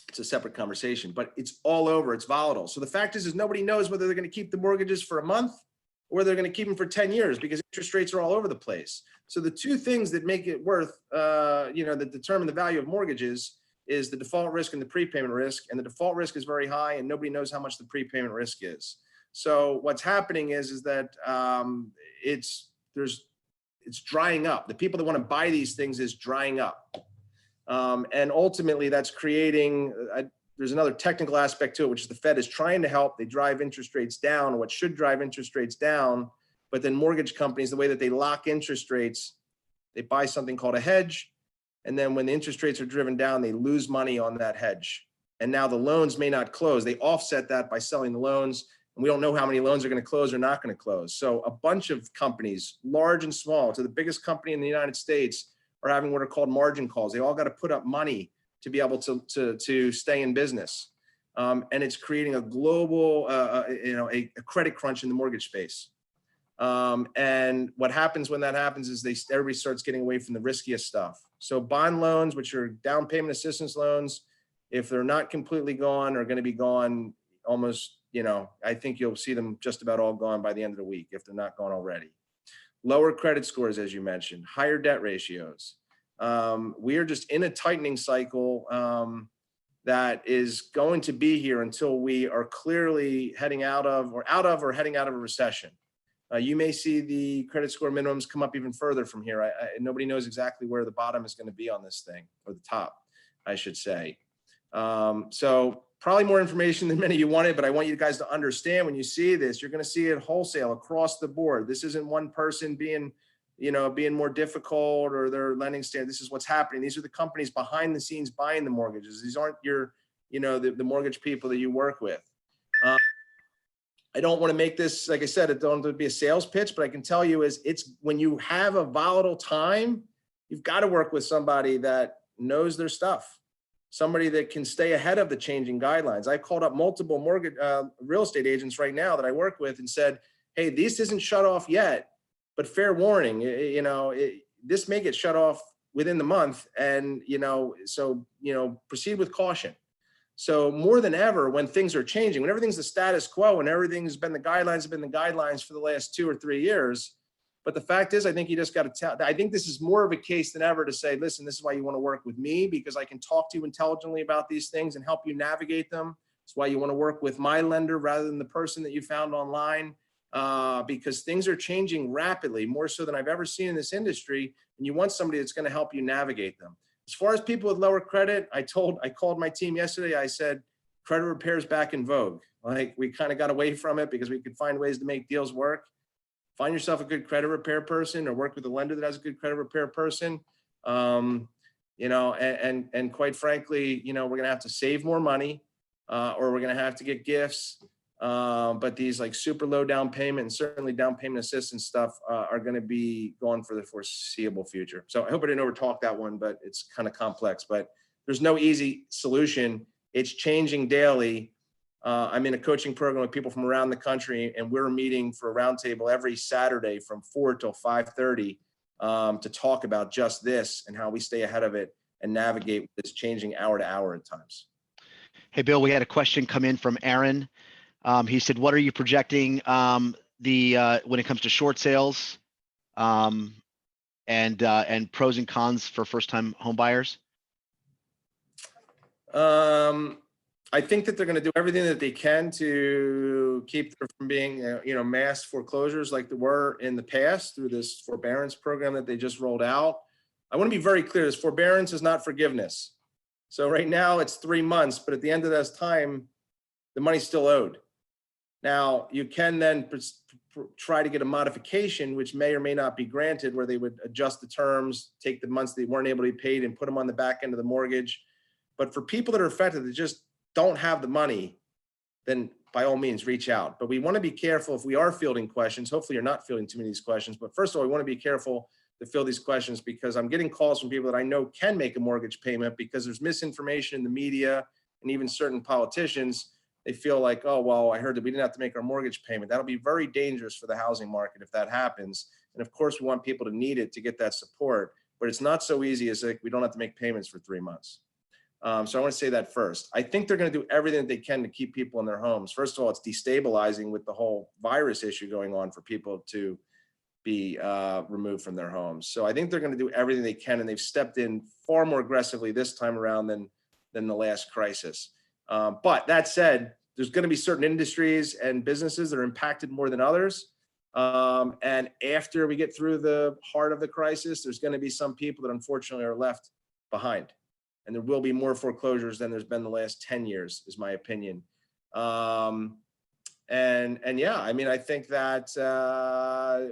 it's a separate conversation, but it's all over, it's volatile. So the fact is nobody knows whether they're going to keep the mortgages for a month or they're going to keep them for 10 years because interest rates are all over the place. So the two things that make it worth, that determine the value of mortgages is the default risk and the prepayment risk. And the default risk is very high and nobody knows how much the prepayment risk is. So what's happening is that it's drying up. The people that want to buy these things is drying up. And ultimately that's creating, there's another technical aspect to it, which is the Fed is trying to help. They drive interest rates down, what should drive interest rates down. But then mortgage companies, the way that they lock interest rates, they buy something called a hedge. And then when the interest rates are driven down, they lose money on that hedge. And now the loans may not close. They offset that by selling the loans. And we don't know how many loans are going to close or not going to close. So a bunch of companies, large and small, to the biggest company in the United States, are having what are called margin calls. They all got to put up money to be able to stay in business. And it's creating a global, a credit crunch in the mortgage space. And what happens when that happens is everybody starts getting away from the riskiest stuff. So bond loans, which are down payment assistance loans, if they're not completely gone, are going to be gone almost, I think you'll see them just about all gone by the end of the week if they're not gone already. Lower credit scores, as you mentioned, higher debt ratios. We are just in a tightening cycle that is going to be here until we are clearly heading out of or heading out of a recession. You may see the credit score minimums come up even further from here. Nobody knows exactly where the bottom is going to be on this thing, or the top, I should say. So probably more information than many of you wanted, but I want you guys to understand when you see this, you're going to see it wholesale across the board. This isn't one person being more difficult or their lending standard. This is what's happening. These are the companies behind the scenes buying the mortgages. These aren't your, the mortgage people that you work with. I don't want to make this, like I said, it don't be a sales pitch, but I can tell you it's when you have a volatile time, you've got to work with somebody that knows their stuff, somebody that can stay ahead of the changing guidelines. I called up multiple mortgage real estate agents right now that I work with and said, hey, this isn't shut off yet, but fair warning, this may get shut off within the month, and so proceed with caution. So more than ever, when things are changing, when everything's the status quo and everything's been the guidelines for the last 2 or 3 years. But the fact is, I think you just got to tell, I think this is more of a case than ever to say, listen, this is why you want to work with me, because I can talk to you intelligently about these things and help you navigate them. It's why you want to work with my lender rather than the person that you found online, because things are changing rapidly, more so than I've ever seen in this industry. And you want somebody that's going to help you navigate them. As far as people with lower credit, I called my team yesterday. I said, credit repair is back in vogue. Like, we kind of got away from it because we could find ways to make deals work. Find yourself a good credit repair person, or work with a lender that has a good credit repair person. And quite frankly, we're going to have to save more money, or we're going to have to get gifts. But these like super low down payment and certainly down payment assistance stuff are going to be gone for the foreseeable future. So I hope I didn't overtalk that one, but it's kind of complex, but there's no easy solution. It's changing daily. I'm in a coaching program with people from around the country, and we're meeting for a roundtable every Saturday from 4 till 5:30 to talk about just this and how we stay ahead of it and navigate this changing hour to hour at times. Hey, Bill, we had a question come in from Aaron. He said, what are you projecting when it comes to short sales and pros and cons for first-time home buyers? I think that they're going to do everything that they can to keep there from being, mass foreclosures like there were in the past through this forbearance program that they just rolled out. I want to be very clear. This forbearance is not forgiveness. So right now it's 3 months, but at the end of this time, the money's still owed. Now, you can then try to get a modification, which may or may not be granted, where they would adjust the terms, take the months they weren't able to be paid and put them on the back end of the mortgage. But for people that are affected that just don't have the money, then by all means, reach out. But we want to be careful if we are fielding questions. Hopefully you're not fielding too many of these questions. But first of all, we want to be careful to field these questions, because I'm getting calls from people that I know can make a mortgage payment, because there's misinformation in the media and even certain politicians. They feel like, oh, well, I heard that we didn't have to make our mortgage payment. That'll be very dangerous for the housing market if that happens. And of course, we want people to need it to get that support, but it's not so easy as like we don't have to make payments for 3 months. So I want to say that first. I think they're going to do everything that they can to keep people in their homes. First of all, it's destabilizing with the whole virus issue going on for people to be removed from their homes. So I think they're going to do everything they can, and they've stepped in far more aggressively this time around than the last crisis. But that said, there's going to be certain industries and businesses that are impacted more than others. And after we get through the heart of the crisis, there's going to be some people that unfortunately are left behind. And there will be more foreclosures than there's been the last 10 years, is my opinion. And yeah, I mean, I think that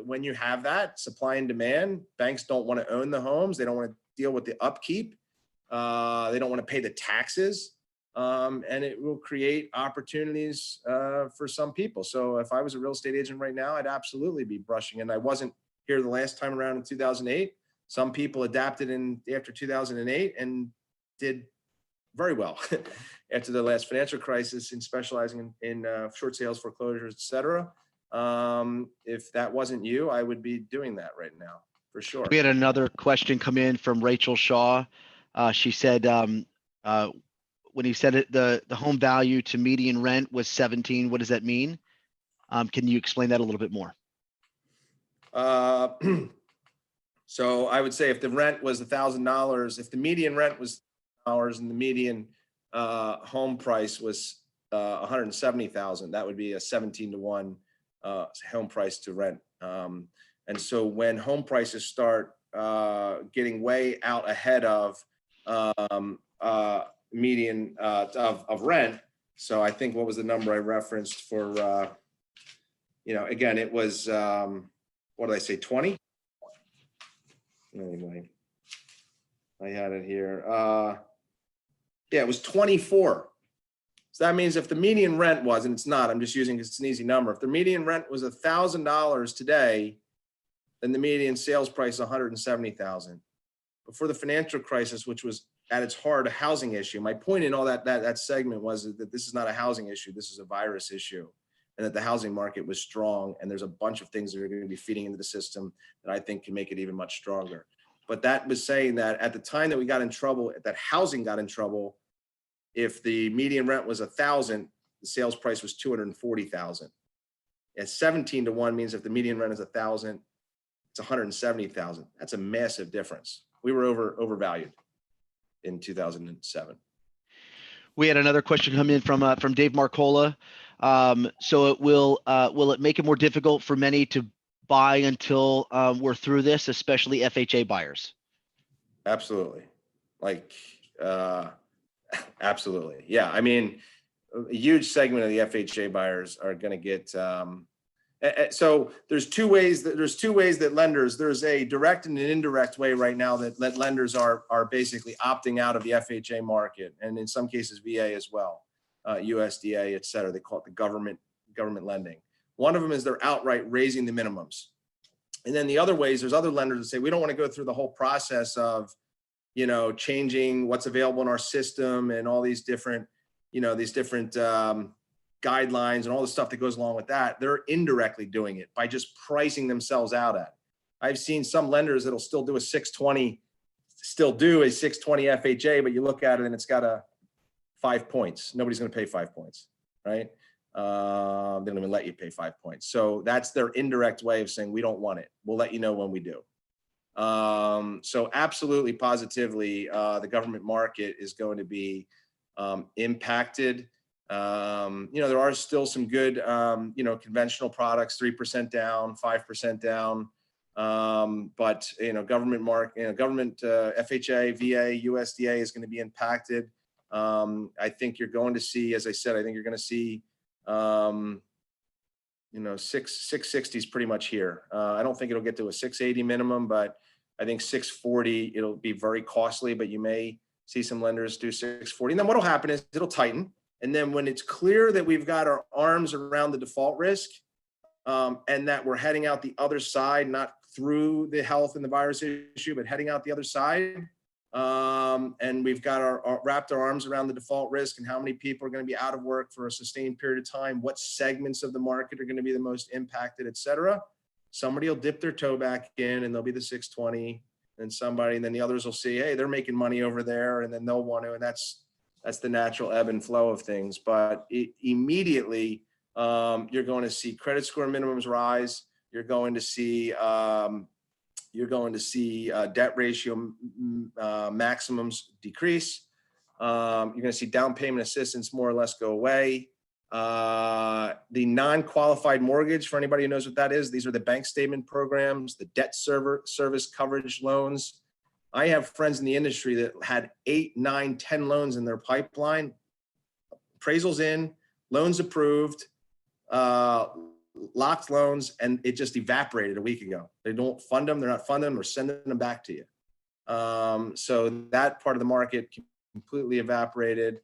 when you have that supply and demand, banks don't want to own the homes. They don't want to deal with the upkeep. They don't want to pay the taxes. And it will create opportunities for some people. So if I was a real estate agent right now, I'd absolutely be brushing. And I wasn't here the last time around in 2008. Some people adapted after 2008 and did very well after the last financial crisis in specializing in short sales, foreclosures, et cetera. If that wasn't you, I would be doing that right now, for sure. We had another question come in from Rachel Shaw. She said, when he said it, the home value to median rent was 17, what does that mean? Can you explain that a little bit more? So I would say if the rent was $1,000, if the median rent was $1,000 and the median home price was 170,000, that would be a 17-to-1 home price to rent. And so when home prices start getting way out ahead of median of rent, so I think what was the number I referenced for, again, it was, what did I say, 20? Anyway, I had it here. Yeah, it was 24. So that means if the median rent was, and it's not, I'm just using because it's an easy number. If the median rent was $1,000 today, then the median sales price is 170,000. Before the financial crisis, which was at its heart a housing issue, my point in all that segment was that this is not a housing issue, this is a virus issue, and that the housing market was strong. And there's a bunch of things that are going to be feeding into the system that I think can make it even much stronger. But that was saying that at the time that we got in trouble, that housing got in trouble, if the median rent was 1,000, the sales price was 240,000. And 17-to-1 means if the median rent is 1,000, it's 170,000. That's a massive difference. We were overvalued in 2007. We had another question come in from Dave Marcola. So will it make it more difficult for many to buy until we're through this, especially FHA buyers? Absolutely. Absolutely. Yeah. I mean, a huge segment of the FHA buyers are going to get, so there's two ways that lenders, there's a direct and an indirect way right now that lenders are basically opting out of the FHA market. And in some cases, VA as well, USDA, et cetera. They call it the government lending. One of them is they're outright raising the minimums. And then the other ways, there's other lenders that say, we don't want to go through the whole process of, changing what's available in our system and all these different, guidelines and all the stuff that goes along with that. They're indirectly doing it by just pricing themselves out at. I've seen some lenders that'll still do a 620 FHA, but you look at it and it's got 5 points. Nobody's going to pay 5 points, right? They don't even let you pay 5 points. So that's their indirect way of saying, we don't want it. We'll let you know when we do. So absolutely, positively, the government market is going to be impacted. There are still some good, conventional products, 3% down, 5% down. But, government FHA, VA, USDA is going to be impacted. I think you're going to see, as I said, I think you're going to see, 660 is pretty much here. I don't think it'll get to a 680 minimum, but I think 640, it'll be very costly, but you may see some lenders do 640. And then what'll happen is it'll tighten. And then when it's clear that we've got our arms around the default risk, and that we're heading out the other side, not through the health and the virus issue, but heading out the other side, and we've got wrapped our arms around the default risk and how many people are going to be out of work for a sustained period of time, what segments of the market are going to be the most impacted, et cetera. Somebody will dip their toe back in and they'll be the 620, and then the others will see, hey, they're making money over there, and then they'll want to, and that's the natural ebb and flow of things. But immediately, you're going to see credit score minimums rise. You're going to see debt ratio maximums decrease. You're going to see down payment assistance more or less go away. The non-qualified mortgage, for anybody who knows what that is, these are the bank statement programs, the debt service coverage loans. I have friends in the industry that had 8, 9, 10 loans in their pipeline, appraisals in, loans approved, locked loans, and it just evaporated a week ago. They don't fund them, they're not funding them, or sending them back to you. So that part of the market completely evaporated.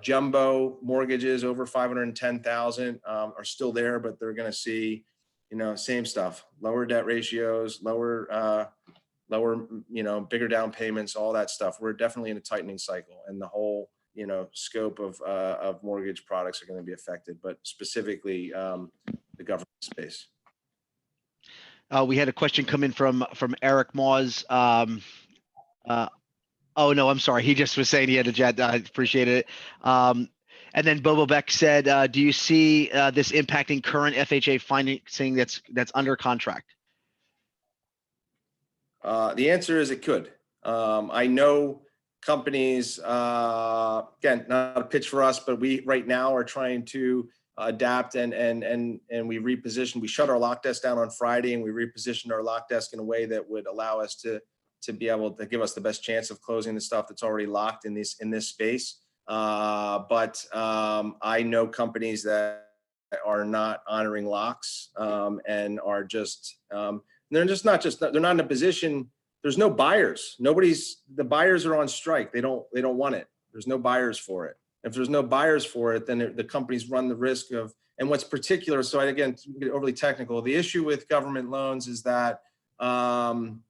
Jumbo mortgages over 510,000 are still there, but they're going to see, same stuff, lower debt ratios, lower, bigger down payments, all that stuff. We're definitely in a tightening cycle, and the whole, scope of mortgage products are going to be affected. But specifically, the the government space. We had a question come in from Eric Moz. Oh no, I'm sorry. He just was saying he had a chat. I appreciate it. And then Bobo Beck said, do you see this impacting current FHA financing that's under contract? The answer is it could. I know companies, again, not a pitch for us, but we right now are trying to adapt and we repositioned. We shut our lock desk down on Friday and we repositioned our lock desk in a way that would allow us to be able to give us the best chance of closing the stuff that's already locked in this space. But I know companies that are not honoring locks and are just they're not in a position. There's no buyers. The buyers are on strike. They don't want it. There's no buyers for it. If there's no buyers for it, then the companies run the risk of, and what's particular, so again, to get overly technical, the issue with government loans is that the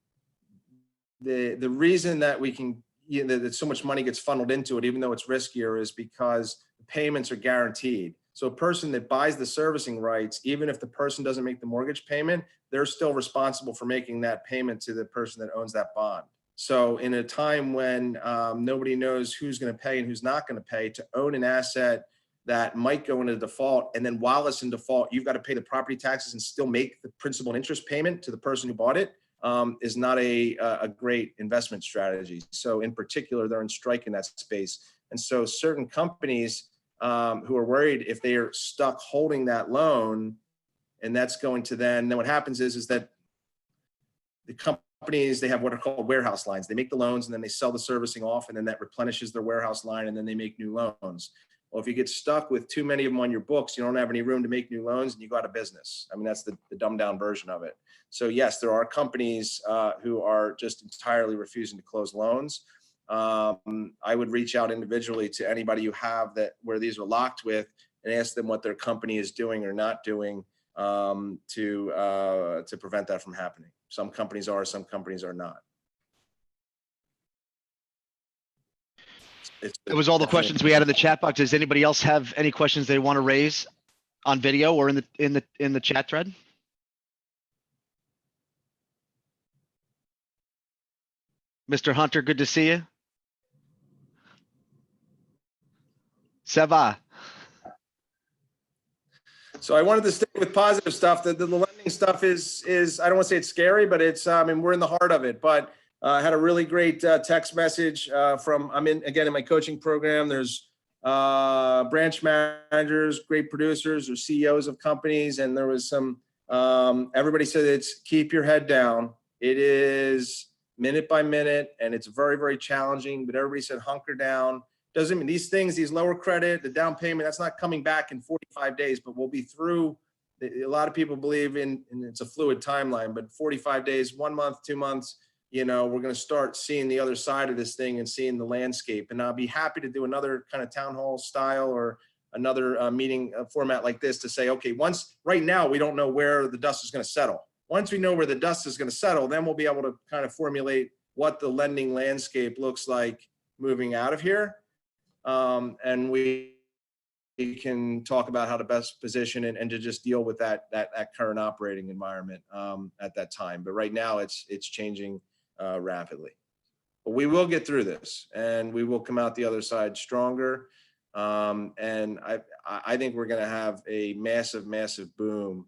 reason that we can, that so much money gets funneled into it, even though it's riskier, is because the payments are guaranteed. So a person that buys the servicing rights, even if the person doesn't make the mortgage payment, they're still responsible for making that payment to the person that owns that bond. So in a time when nobody knows who's going to pay and who's not going to pay, to own an asset that might go into default, and then while it's in default, you've got to pay the property taxes and still make the principal and interest payment to the person who bought it, is not a great investment strategy. So in particular, they're in strike in that space. And so certain companies who are worried if they are stuck holding that loan, and that's going to then what happens is that the companies, they have what are called warehouse lines. They make the loans and then they sell the servicing off, and then that replenishes their warehouse line, and then they make new loans. Well, if you get stuck with too many of them on your books, you don't have any room to make new loans and you go out of business. I mean, that's the dumbed down version of it. So yes, there are companies who are just entirely refusing to close loans. I would reach out individually to anybody you have that where these are locked with and ask them what their company is doing or not doing to prevent that from happening. Some companies are, some companies are not. That was all the questions we had in the chat box. Does anybody else have any questions they want to raise on video or in the chat thread? Mr. Hunter, good to see you. Seva. So I wanted to stick with positive stuff. The lending stuff is I don't want to say it's scary, but it's I mean, we're in the heart of it. But I had a really great text message from, I'm in my coaching program. There's branch managers, great producers or CEOs of companies. And there was some, everybody said it's keep your head down. It is minute by minute and it's very, very challenging, but everybody said hunker down. Doesn't mean these things, these lower credit, the down payment, that's not coming back in 45 days, but we'll be through. A lot of people believe in, and it's a fluid timeline, but 45 days, 1 month, 2 months, we're going to start seeing the other side of this thing and seeing the landscape. And I'll be happy to do another kind of town hall style or another meeting format like this to say, okay, right now we don't know where the dust is going to settle. Once we know where the dust is going to settle, then we'll be able to kind of formulate what the lending landscape looks like moving out of here. And we can talk about how to best position and to just deal with that current operating environment at that time. But right now it's changing rapidly. But we will get through this and we will come out the other side stronger. And I think we're going to have a massive, massive boom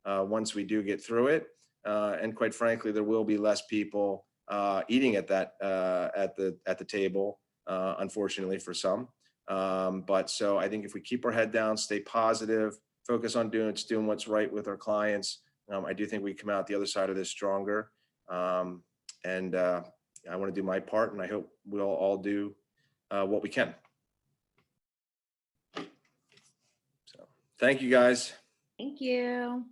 once we do get through it. And quite frankly, there will be less people eating at the table. Unfortunately for some. But so I think if we keep our head down, stay positive, focus on doing what's right with our clients, I do think we come out the other side of this stronger. And I want to do my part, and I hope we'll all do what we can. So thank you, guys. Thank you.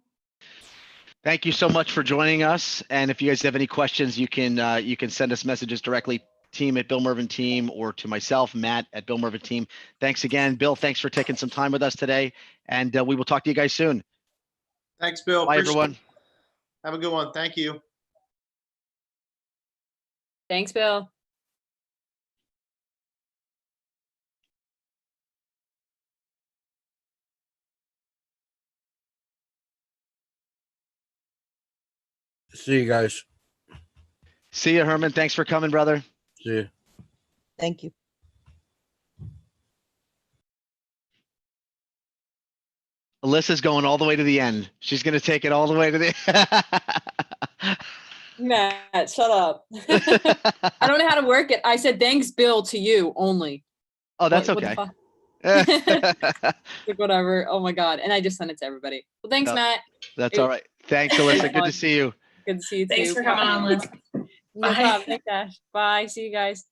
Thank you so much for joining us. And if you guys have any questions, you can send us messages directly, team@BillMervinTeam, or to myself, Matt@BillMervinTeam. Thanks again, Bill. Thanks for taking some time with us today. And we will talk to you guys soon. Thanks, Bill. Bye, Appreciate everyone. it. Have a good one. Thank you. Thanks, Bill. See you guys. See you, Herman. Thanks for coming, brother. See you. Thank you. Alyssa's going all the way to the end. She's going to take it all the way to the. Matt, shut up. I don't know how to work it. I said thanks, Bill, to you only. Oh, that's What the okay. fuck? Like, whatever. Oh my god. And I just sent it to everybody. Well, thanks, No, Matt. That's all right. Thanks, Alyssa. Good to see you. Good to see you too. Thanks for coming on, Liz. No Bye. problem. Thanks, Ash. Bye. See you guys.